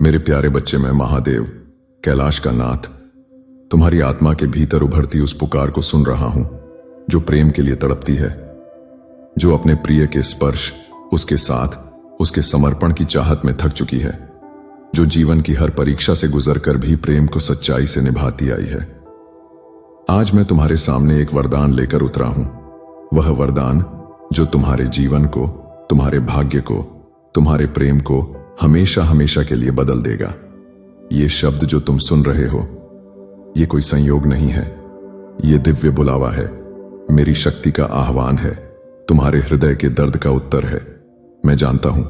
मेरे प्यारे बच्चे, मैं महादेव, कैलाश का नाथ, तुम्हारी आत्मा के भीतर उभरती उस पुकार को सुन रहा हूं जो प्रेम के लिए तड़पती है, जो अपने प्रिय के स्पर्श, उसके साथ, उसके समर्पण की चाहत में थक चुकी है, जो जीवन की हर परीक्षा से गुजरकर भी प्रेम को सच्चाई से निभाती आई है। आज मैं तुम्हारे सामने एक वरदान लेकर उतरा हूं, वह वरदान जो तुम्हारे जीवन को, तुम्हारे भाग्य को, तुम्हारे प्रेम को हमेशा हमेशा के लिए बदल देगा। ये शब्द जो तुम सुन रहे हो, ये कोई संयोग नहीं है, ये दिव्य बुलावा है, मेरी शक्ति का आह्वान है, तुम्हारे हृदय के दर्द का उत्तर है। मैं जानता हूं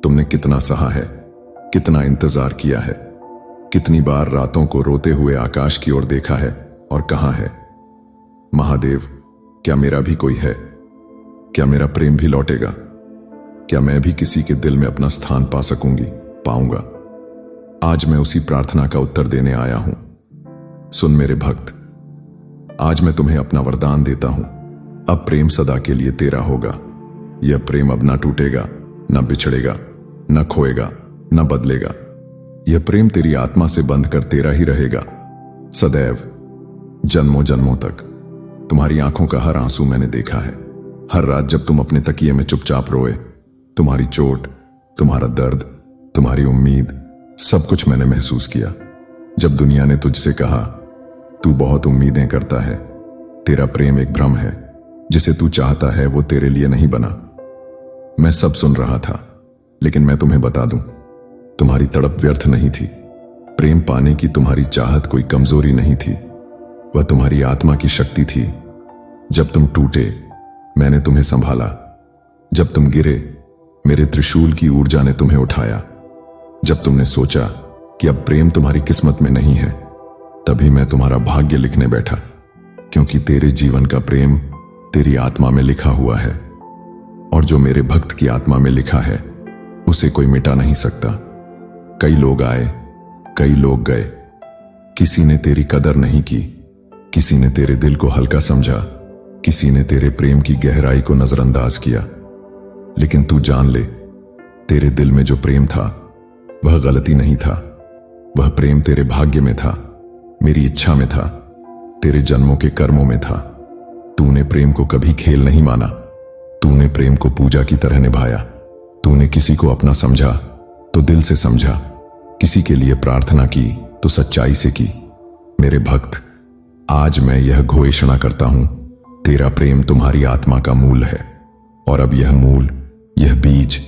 तुमने कितना सहा है, कितना इंतजार किया है, कितनी बार रातों को रोते हुए आकाश की ओर देखा है और कहा है, महादेव, क्या मेरा भी कोई है? क्या मेरा प्रेम भी लौटेगा? क्या मैं भी किसी के दिल में अपना स्थान पा सकूंगी, पाऊंगा? आज मैं उसी प्रार्थना का उत्तर देने आया हूं। सुन मेरे भक्त, आज मैं तुम्हें अपना वरदान देता हूं। अब प्रेम सदा के लिए तेरा होगा। यह प्रेम अब ना टूटेगा, ना बिछड़ेगा, ना खोएगा, ना बदलेगा। यह प्रेम तेरी आत्मा से बंध कर तेरा ही रहेगा, सदैव, जन्मों जन्मों तक। तुम्हारी आंखों का हर आंसू मैंने देखा है। हर रात जब तुम अपने तकिए में चुपचाप रोए, तुम्हारी चोट, तुम्हारा दर्द, तुम्हारी उम्मीद, सब कुछ मैंने महसूस किया। जब दुनिया ने तुझसे कहा, तू बहुत उम्मीदें करता है, तेरा प्रेम एक भ्रम है, जिसे तू चाहता है वो तेरे लिए नहीं बना। मैं सब सुन रहा था, लेकिन मैं तुम्हें बता दूं, तुम्हारी तड़प व्यर्थ नहीं थी। प्रेम पाने की तुम्हारी चाहत कोई कमजोरी नहीं थी, वह तुम्हारी आत्मा की शक्ति थी। जब तुम टूटे, मैंने तुम्हें संभाला। जब तुम गिरे, मेरे त्रिशूल की ऊर्जा ने तुम्हें उठाया। जब तुमने सोचा कि अब प्रेम तुम्हारी किस्मत में नहीं है, तभी मैं तुम्हारा भाग्य लिखने बैठा, क्योंकि तेरे जीवन का प्रेम तेरी आत्मा में लिखा हुआ है, और जो मेरे भक्त की आत्मा में लिखा है उसे कोई मिटा नहीं सकता। कई लोग आए, कई लोग गए, किसी ने तेरी कदर नहीं की, किसी ने तेरे दिल को हल्का समझा, किसी ने तेरे प्रेम की गहराई को नजरअंदाज किया। लेकिन तू जान ले, तेरे दिल में जो प्रेम था वह गलती नहीं था, वह प्रेम तेरे भाग्य में था, मेरी इच्छा में था, तेरे जन्मों के कर्मों में था। तूने प्रेम को कभी खेल नहीं माना, तूने प्रेम को पूजा की तरह निभाया। तूने किसी को अपना समझा तो दिल से समझा, किसी के लिए प्रार्थना की तो सच्चाई से की। मेरे भक्त, आज मैं यह घोषणा करता हूं, तेरा प्रेम तुम्हारी आत्मा का मूल है, और अब यह मूल, यह बीज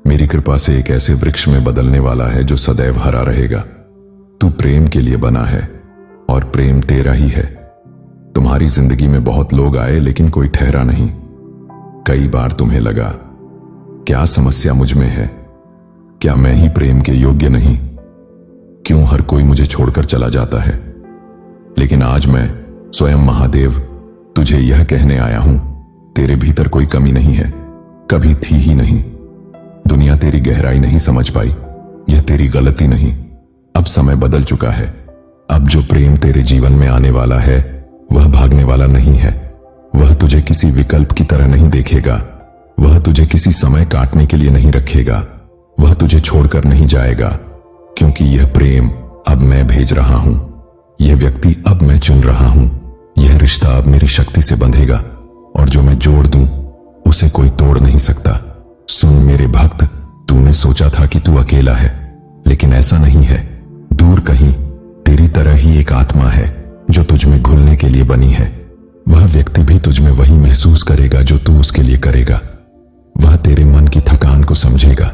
मेरी कृपा से एक ऐसे वृक्ष में बदलने वाला है जो सदैव हरा रहेगा। तू प्रेम के लिए बना है, और प्रेम तेरा ही है। तुम्हारी जिंदगी में बहुत लोग आए, लेकिन कोई ठहरा नहीं। कई बार तुम्हें लगा, क्या समस्या मुझ में है? क्या मैं ही प्रेम के योग्य नहीं? क्यों हर कोई मुझे छोड़कर चला जाता है? लेकिन आज मैं स्वयं महादेव तुझे यह कहने आया हूं, तेरे भीतर कोई कमी नहीं है, कभी थी ही नहीं। दुनिया तेरी गहराई नहीं समझ पाई, यह तेरी गलती नहीं। अब समय बदल चुका है। अब जो प्रेम तेरे जीवन में आने वाला है वह भागने वाला नहीं है। वह तुझे किसी विकल्प की तरह नहीं देखेगा, वह तुझे किसी समय काटने के लिए नहीं रखेगा, वह तुझे छोड़कर नहीं जाएगा, क्योंकि यह प्रेम अब मैं भेज रहा हूं, यह व्यक्ति अब मैं चुन रहा हूं, यह रिश्ता अब मेरी शक्ति से बंधेगा, और जो मैं जोड़ दूं उसे कोई तोड़ नहीं सकता। सुन मेरे भक्त, तूने सोचा था कि तू अकेला है, लेकिन ऐसा नहीं है। दूर कहीं तेरी तरह ही एक आत्मा है जो तुझ में घुलने के लिए बनी है। वह व्यक्ति भी तुझ में वही महसूस करेगा जो तू उसके लिए करेगा। वह तेरे मन की थकान को समझेगा,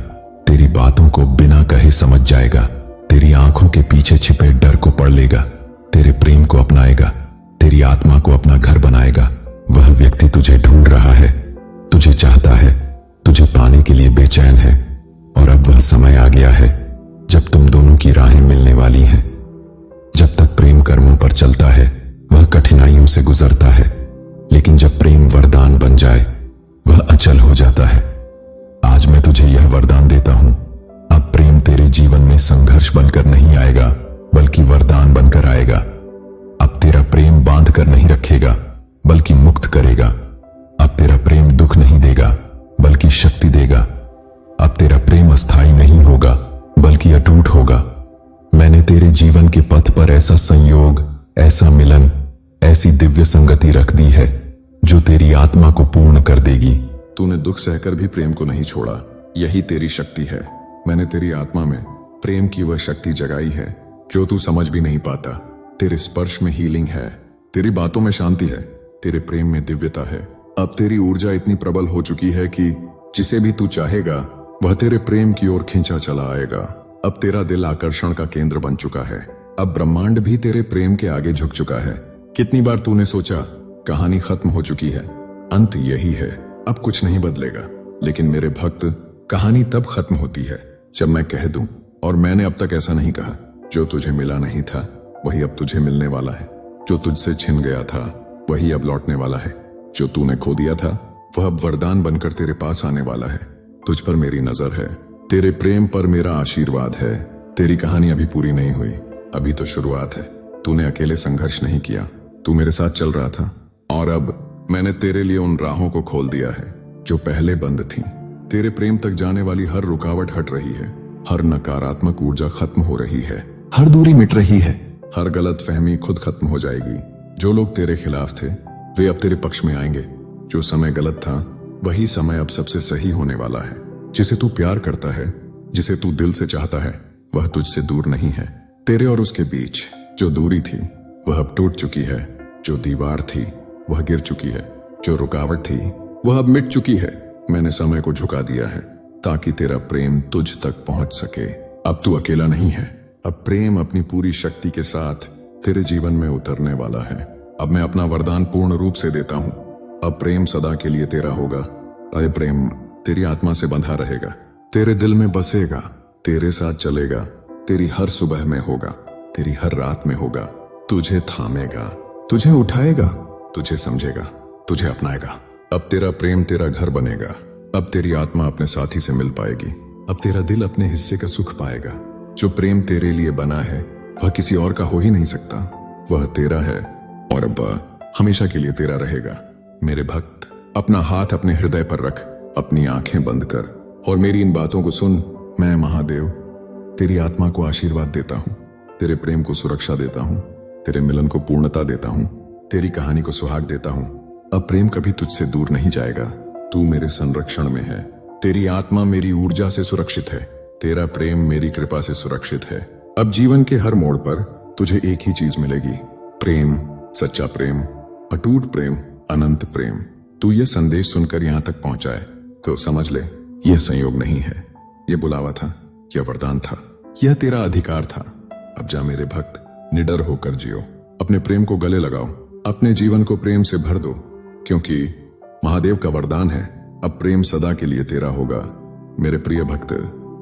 तेरी बातों को बिना कहे समझ जाएगा, तेरी आंखों के पीछे छिपे डर को पढ़ लेगा, तेरे प्रेम को अपनाएगा, तेरी आत्मा को अपना घर बनाएगा। वह व्यक्ति तुझे ढूंढ रहा है, तुझे चाहता है, तुझे पाने के लिए बेचैन है, और अब वह समय आ गया है जब तुम दोनों की राहें मिलने वाली हैं। जब तक प्रेम कर्मों पर चलता है वह कठिनाइयों से गुजरता है, लेकिन जब प्रेम वरदान बन जाए वह अचल हो जाता है। आज मैं तुझे यह वरदान देता हूं, अब प्रेम तेरे जीवन में संघर्ष बनकर नहीं आएगा, बल्कि वरदान बनकर आएगा। अब तेरा प्रेम बांध कर नहीं रखेगा, बल्कि मुक्त करेगा। अब तेरा प्रेम दुख नहीं देगा, बल्कि शक्ति देगा। अब तेरा प्रेम अस्थाई नहीं होगा, बल्कि अटूट होगा। मैंने तेरे जीवन के पथ पर ऐसा संयोग, ऐसा मिलन, ऐसी दिव्य संगति रख दी है जो तेरी आत्मा को पूर्ण कर देगी। तूने दुख सहकर भी प्रेम को नहीं छोड़ा, यही तेरी शक्ति है। मैंने तेरी आत्मा में प्रेम की वह शक्ति जगाई है जो तू समझ भी नहीं पाता। तेरे स्पर्श में हीलिंग है, तेरी बातों में शांति है, तेरे प्रेम में दिव्यता है। अब तेरी ऊर्जा इतनी प्रबल हो चुकी है कि जिसे भी तू चाहेगा वह तेरे प्रेम की ओर खींचा चला आएगा। अब तेरा दिल आकर्षण का केंद्र बन चुका है। अब ब्रह्मांड भी तेरे प्रेम के आगे झुक चुका है। कितनी बार तूने सोचा कहानी खत्म हो चुकी है, अंत यही है, अब कुछ नहीं बदलेगा। लेकिन मेरे भक्त, कहानी तब खत्म होती है जब मैं कह दूं, और मैंने अब तक ऐसा नहीं कहा, जो तुझे मिला नहीं था वही अब तुझे मिलने वाला है। जो तुझसे छिन गया था वही अब लौटने वाला है। जो तूने खो दिया था वह अब वरदान बनकर तेरे पास आने वाला है। तुझ पर मेरी नजर है, तेरे प्रेम पर मेरा आशीर्वाद है। तेरी कहानी अभी पूरी नहीं हुई, अभी तो शुरुआत है। तूने अकेले संघर्ष नहीं किया, तू मेरे साथ चल रहा था, और अब मैंने तेरे लिए उन राहों को खोल दिया है जो पहले बंद थीं। तेरे प्रेम तक जाने वाली हर रुकावट हट रही है, हर नकारात्मक ऊर्जा खत्म हो रही है, हर दूरी मिट रही है, हर गलत फहमी खुद खत्म हो जाएगी। जो लोग तेरे खिलाफ थे वे अब तेरे पक्ष में आएंगे। जो समय गलत था वही समय अब सबसे सही होने वाला है। जिसे तू प्यार करता है, जिसे तू दिल से चाहता है, वह तुझसे दूर नहीं है। तेरे और उसके बीच जो दूरी थी वह अब टूट चुकी है। जो दीवार थी वह गिर चुकी है। जो रुकावट थी वह अब मिट चुकी है। मैंने समय को झुका दिया है ताकि तेरा प्रेम तुझ तक पहुंच सके। अब तू अकेला नहीं है। अब प्रेम अपनी पूरी शक्ति के साथ तेरे जीवन में उतरने वाला है। अब मैं अपना वरदान पूर्ण रूप से देता हूं। अब प्रेम सदा के लिए तेरा होगा। अरे प्रेम तेरी आत्मा से बंधा रहेगा, तेरे दिल में बसेगा, तेरे साथ चलेगा, तेरी हर सुबह में होगा, तेरी हर रात में होगा। तुझे थामेगा, तुझे उठाएगा, तुझे समझेगा, तुझे अपनाएगा। अब तेरा प्रेम तेरा घर बनेगा। अब तेरी आत्मा अपने साथी से मिल पाएगी। अब तेरा दिल अपने हिस्से का सुख पाएगा। जो प्रेम तेरे लिए बना है वह किसी और का हो ही नहीं सकता। वह तेरा है और अब हमेशा के लिए तेरा रहेगा। मेरे भक्त, अपना हाथ अपने हृदय पर रख, अपनी आंखें बंद कर और मेरी इन बातों को सुन। मैं महादेव तेरी आत्मा को आशीर्वाद देता हूँ, तेरे प्रेम को सुरक्षा देता हूँ, तेरे मिलन को पूर्णता देता हूँ, तेरी कहानी को सुहाग देता हूँ। अब प्रेम कभी तुझसे दूर नहीं जाएगा। तू मेरे संरक्षण में है। तेरी आत्मा मेरी ऊर्जा से सुरक्षित है, तेरा प्रेम मेरी कृपा से सुरक्षित है। अब जीवन के हर मोड़ पर तुझे एक ही चीज मिलेगी, प्रेम, सच्चा प्रेम, अटूट प्रेम, अनंत प्रेम। तू यह संदेश सुनकर यहां तक पहुंचा है तो समझ ले, यह संयोग नहीं है, यह बुलावा था, यह वरदान था, यह तेरा अधिकार था। अब जा मेरे भक्त, निडर होकर जियो, अपने प्रेम को गले लगाओ, अपने जीवन को प्रेम से भर दो, क्योंकि महादेव का वरदान है, अब प्रेम सदा के लिए तेरा होगा। मेरे प्रिय भक्त,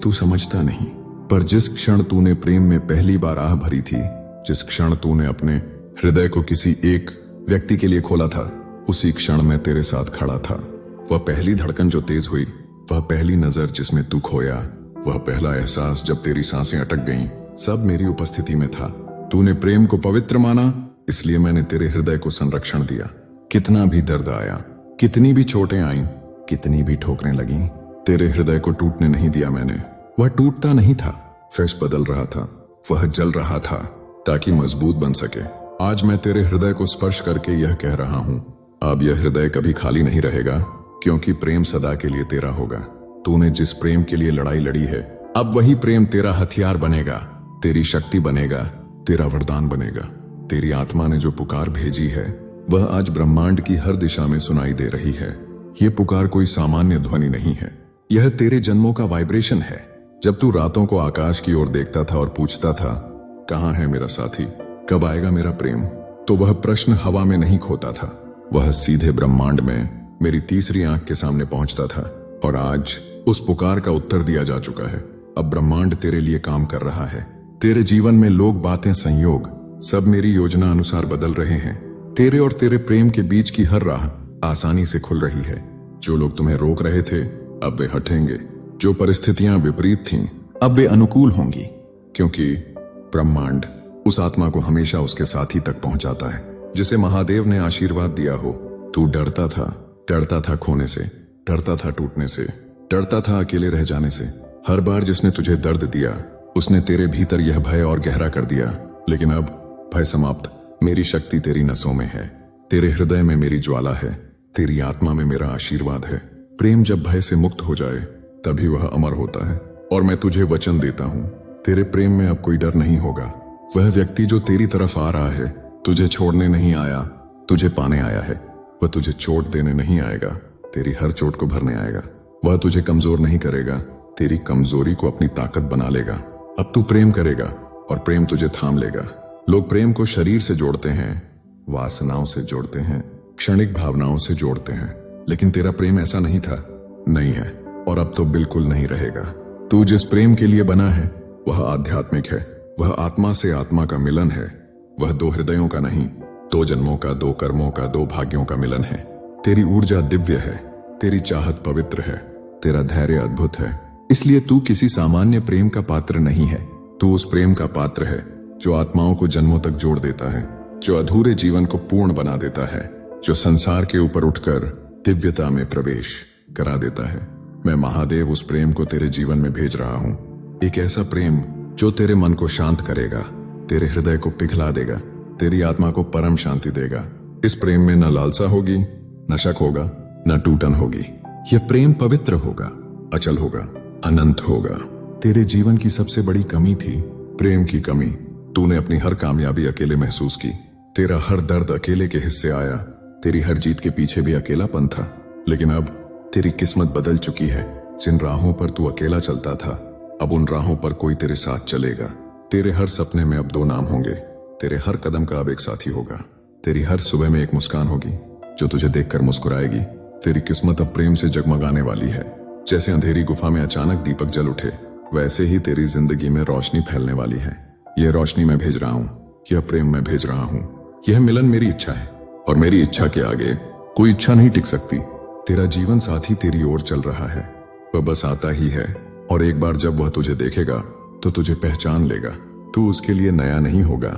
तू समझता नहीं, पर जिस क्षण तूने प्रेम में पहली बार आह भरी थी, जिस क्षण तूने अपने हृदय को किसी एक व्यक्ति के लिए खोला था, उसी क्षण मैं तेरे साथ खड़ा था। वह पहली धड़कन जो तेज हुई, वह पहली नजर जिसमें तू खोया, वह पहला एहसास जब तेरी सांसें अटक गईं, सब मेरी उपस्थिति में था। तूने प्रेम को पवित्र माना, इसलिए मैंने तेरे हृदय को संरक्षण दिया। कितना भी दर्द आया, कितनी भी चोटें आईं, कितनी भी ठोकरें लगीं, तेरे हृदय को टूटने नहीं दिया मैंने। वह टूटता नहीं था, फैश बदल रहा था, वह जल रहा था ताकि मजबूत बन सके। आज मैं तेरे हृदय को स्पर्श करके यह कह रहा हूं, अब यह हृदय कभी खाली नहीं रहेगा, क्योंकि प्रेम सदा के लिए तेरा होगा। तूने जिस प्रेम के लिए लड़ाई लड़ी है, अब वही प्रेम तेरा हथियार बनेगा, तेरी शक्ति बनेगा, तेरा वरदान बनेगा। तेरी आत्मा ने जो पुकार भेजी है वह आज ब्रह्मांड की हर दिशा में सुनाई दे रही है। यह पुकार कोई सामान्य ध्वनि नहीं है, यह तेरे जन्मों का वाइब्रेशन है। जब तू रातों को आकाश की ओर देखता था और पूछता था, कहाँ है मेरा साथी, कब आएगा मेरा प्रेम, तो वह प्रश्न हवा में नहीं खोता था, वह सीधे ब्रह्मांड में मेरी तीसरी आंख के सामने पहुंचता था। और आज उस पुकार का उत्तर दिया जा चुका है। अब ब्रह्मांड तेरे लिए काम कर रहा है। तेरे जीवन में लोग, बातें, संयोग सब मेरी योजना अनुसार बदल रहे हैं। तेरे और तेरे प्रेम के बीच की हर राह आसानी से खुल रही है। जो लोग तुम्हें रोक रहे थे अब वे हटेंगे, जो परिस्थितियां विपरीत थीं अब वे अनुकूल होंगी, क्योंकि ब्रह्मांड उस आत्मा को हमेशा उसके साथी तक पहुंचाता है जिसे महादेव ने आशीर्वाद दिया हो। तू डरता था खोने से, डरता था टूटने से, डरता था अकेले रह जाने से, हर बार जिसने तुझे दर्द दिया उसने तेरे भीतर यह भय और गहरा कर दिया, लेकिन अब भय समाप्त। मेरी शक्ति तेरी नसों में है, तेरे हृदय में मेरी ज्वाला है, तेरी आत्मा में मेरा आशीर्वाद है। प्रेम जब भय से मुक्त हो जाए तभी वह अमर होता है। और मैं तुझे वचन देता हूं, तेरे प्रेम में अब कोई डर नहीं होगा। वह व्यक्ति जो तेरी तरफ आ रहा है तुझे छोड़ने नहीं आया, तुझे पाने आया है। वह तुझे चोट देने नहीं आएगा, तेरी हर चोट को भरने आएगा। वह तुझे कमजोर नहीं करेगा, तेरी कमजोरी को अपनी ताकत बना लेगा। अब तू प्रेम करेगा और प्रेम तुझे थाम लेगा। लोग प्रेम को शरीर से जोड़ते हैं, वासनाओं से जोड़ते हैं, क्षणिक भावनाओं से जोड़ते हैं, लेकिन तेरा प्रेम ऐसा नहीं था, नहीं है और अब तो बिल्कुल नहीं रहेगा। तू जिस प्रेम के लिए बना है वह आध्यात्मिक है, वह आत्मा से आत्मा का मिलन है। वह दो हृदयों का नहीं, दो जन्मों का, दो कर्मों का, दो भाग्यों का मिलन है। तेरी ऊर्जा दिव्य है, तेरी चाहत पवित्र है, तेरा धैर्य अद्भुत है। इसलिए तू किसी सामान्य प्रेम का पात्र नहीं है, तू उस प्रेम का पात्र है जो आत्माओं को जन्मों तक जोड़ देता है, जो अधूरे जीवन को पूर्ण बना देता है, जो संसार के ऊपर उठकर दिव्यता में प्रवेश करा देता है। मैं महादेव उस प्रेम को तेरे जीवन में भेज रहा हूं, एक ऐसा प्रेम जो तेरे मन को शांत करेगा, तेरे हृदय को पिघला देगा, तेरी आत्मा को परम शांति देगा। इस प्रेम में न लालसा होगी, न शक होगा, न टूटन होगी। यह प्रेम पवित्र होगा, अचल होगा, अनंत होगा। तेरे जीवन की सबसे बड़ी कमी थी प्रेम की कमी। तूने अपनी हर कामयाबी अकेले महसूस की, तेरा हर दर्द अकेले के हिस्से आया, तेरी हर जीत के पीछे भी अकेलापन था। लेकिन अब तेरी किस्मत बदल चुकी है। जिन राहों पर तू अकेला चलता था अब उन राहों पर कोई तेरे साथ चलेगा। तेरे हर सपने में अब दो नाम होंगे, तेरे हर कदम का अब एक साथी होगा। तेरी हर सुबह में एक मुस्कान होगी जो तुझे देखकर मुस्कुराएगी। तेरी किस्मत अब प्रेम से जगमगाने वाली है। जैसे अंधेरी गुफा में अचानक दीपक जल उठे, वैसे ही तेरी जिंदगी में रोशनी फैलने वाली है। यह रोशनी मैं भेज रहा हूं, यह प्रेम मैं भेज रहा हूं। यह मिलन मेरी इच्छा है और मेरी इच्छा के आगे कोई इच्छा नहीं टिक सकती। तेरा जीवन साथी तेरी ओर चल रहा है, वह बस आता ही है और एक बार जब वह तुझे देखेगा तो तुझे पहचान लेगा। तू उसके लिए नया नहीं होगा,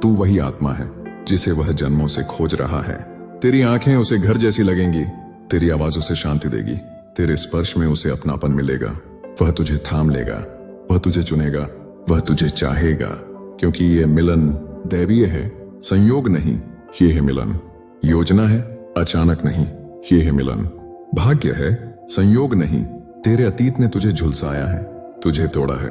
तू वही आत्मा है जिसे वह जन्मों से खोज रहा है। तेरी आंखें उसे घर जैसी लगेंगी, तेरी आवाज उसे शांति देगी, तेरे स्पर्श में उसे अपनापन मिलेगा। वह तुझे थाम लेगा, वह तुझे चुनेगा, वह तुझे चाहेगा, क्योंकि यह मिलन दैवीय है, संयोग नहीं। ये है मिलन, योजना है, अचानक नहीं। ये है मिलन, भाग्य है, संयोग नहीं। तेरे अतीत ने तुझे झुलसाया है, तुझे तोड़ा है,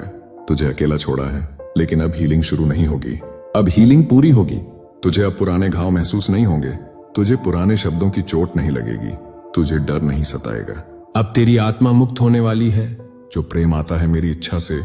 तुझे अकेला छोड़ा है, लेकिन अब हीलिंग शुरू नहीं होगी, अब हीलिंग पूरी होगी। तुझे अब पुराने घाव महसूस नहीं होंगे, तुझे पुराने शब्दों की चोट नहीं लगेगी, तुझे डर नहीं सताएगा। अब तेरी आत्मा मुक्त होने वाली है। जो प्रेम आता है मेरी इच्छा से,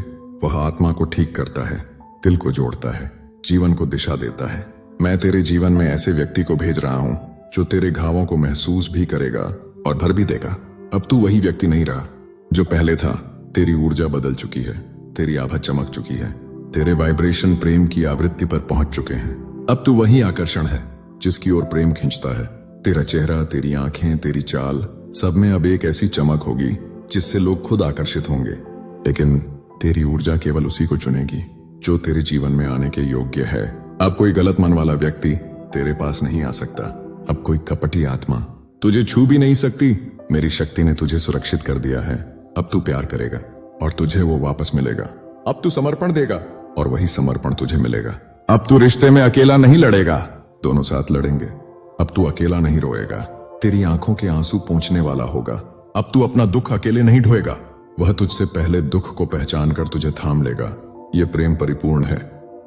वह आत्मा को ठीक करता है, दिल को जोड़ता है, जीवन को दिशा देता है। मैं तेरे जीवन में ऐसे व्यक्ति को भेज रहा हूं जो तेरे घावों को महसूस भी करेगा और भर भी देगा। अब तू वही व्यक्ति नहीं रहा जो पहले था। तेरी ऊर्जा बदल चुकी है, तेरी आभा चमक चुकी है, तेरे वाइब्रेशन प्रेम की आवृत्ति पर पहुंच चुके हैं। अब तू वही आकर्षण है जिसकी ओर प्रेम खींचता है। तेरा चेहरा, तेरी आंखें, तेरी चाल, सब में अब एक ऐसी चमक होगी जिससे लोग खुद आकर्षित होंगे। लेकिन तेरी ऊर्जा केवल उसी को चुनेगी जो तेरे जीवन में आने के योग्य है। अब कोई गलत मन वाला व्यक्ति तेरे पास नहीं आ सकता। अब कोई कपटी आत्मा तुझे छू भी नहीं सकती। मेरी शक्ति ने तुझे सुरक्षित कर दिया है। अब तू प्यार करेगा और तुझे वो वापस मिलेगा। अब तू समर्पण देगा और वही समर्पण तुझे मिलेगा। अब तू रिश्ते में अकेला नहीं लड़ेगा, दोनों साथ लड़ेंगे। अब तू अकेला नहीं रोएगा, तेरी आंखों के आंसू पोंछने वाला होगा। अब तू अपना दुख अकेले नहीं ढोएगा, वह तुझसे पहले दुख को पहचान कर तुझे थाम लेगा। यह प्रेम परिपूर्ण है,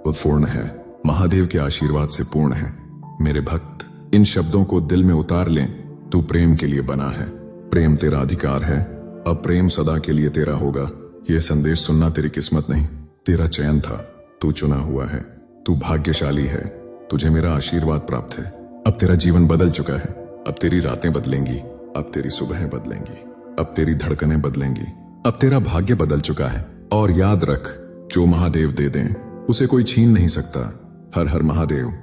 उत्पूर्ण है, महादेव के आशीर्वाद से पूर्ण है। मेरे भक्त, इन शब्दों को दिल में उतार लें। तू प्रेम के लिए बना है, प्रेम तेरा अधिकार है। अब प्रेम सदा के लिए तेरा होगा। यह संदेश सुनना तेरी किस्मत नहीं, तेरा चयन था। तू चुना हुआ है, तू भाग्यशाली है, तुझे मेरा आशीर्वाद प्राप्त है। अब तेरा जीवन बदल चुका है। अब तेरी रातें बदलेंगी, अब तेरी सुबहें बदलेंगी, अब तेरी धड़कनें बदलेंगी, अब तेरा भाग्य बदल चुका है। और याद रख, जो महादेव दे दें उसे कोई छीन नहीं सकता। हर हर महादेव।